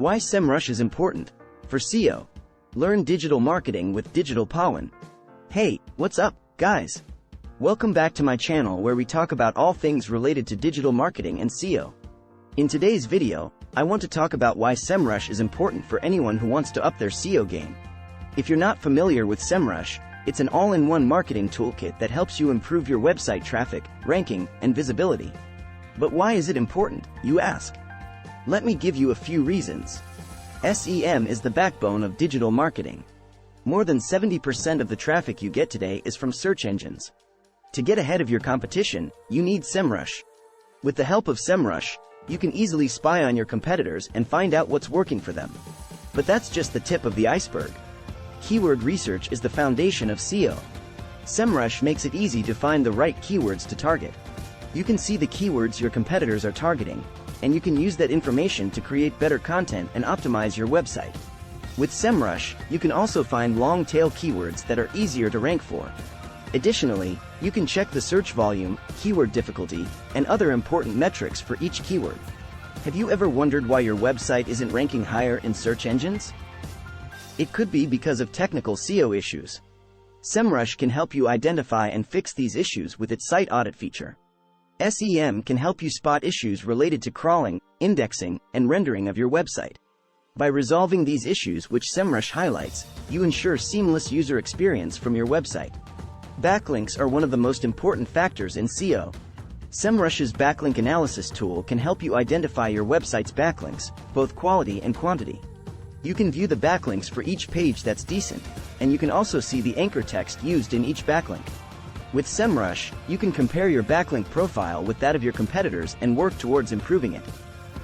Why SEMrush is important for SEO. Learn digital marketing with Digital Pawan. Hey, what's up, guys? Welcome back to my channel where we talk about all things related to digital marketing and SEO. In today's video, I want to talk about why SEMrush is important for anyone who wants to up their SEO game. If you're not familiar with SEMrush, it's an all-in-one marketing toolkit that helps you improve your website traffic, ranking, and visibility. But why is it important, you ask? Let me give you a few reasons. SEM is the backbone of digital marketing. More than 70% of the traffic you get today is from search engines. To get ahead of your competition, you need SEMrush. With the help of SEMrush, you can easily spy on your competitors and find out what's working for them. But that's just the tip of the iceberg. Keyword research is the foundation of SEO. SEMrush makes it easy to find the right keywords to target. You can see the keywords your competitors are targeting, and you can use that information to create better content and optimize your website. With SEMrush, you can also find long-tail keywords that are easier to rank for. Additionally, you can check the search volume, keyword difficulty, and other important metrics for each keyword. Have you ever wondered why your website isn't ranking higher in search engines? It could be because of technical SEO issues. SEMrush can help you identify and fix these issues with its site audit feature. SEM can help you spot issues related to crawling, indexing, and rendering of your website. By resolving these issues which SEMrush highlights, you ensure seamless user experience from your website. Backlinks are one of the most important factors in SEO. SEMrush's backlink analysis tool can help you identify your website's backlinks, both quality and quantity. You can view the backlinks for each page that's decent, and you can also see the anchor text used in each backlink. With SEMrush, you can compare your backlink profile with that of your competitors and work towards improving it.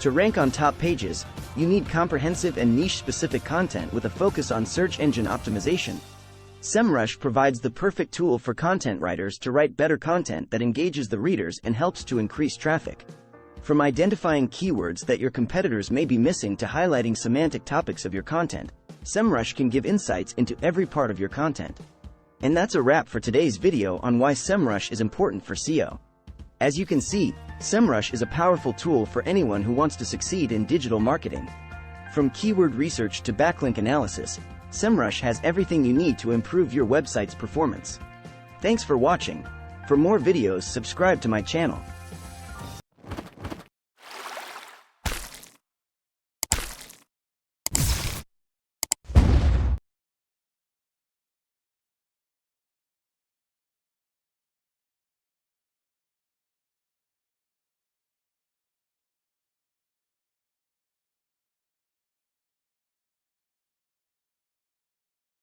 To rank on top pages, you need comprehensive and niche-specific content with a focus on search engine optimization. SEMrush provides the perfect tool for content writers to write better content that engages the readers and helps to increase traffic. From identifying keywords that your competitors may be missing to highlighting semantic topics of your content, SEMrush can give insights into every part of your content. And that's a wrap for today's video on why SEMrush is important for SEO. As you can see, SEMrush is a powerful tool for anyone who wants to succeed in digital marketing. From keyword research to backlink analysis, SEMrush has everything you need to improve your website's performance. Thanks for watching. For more videos, subscribe to my channel.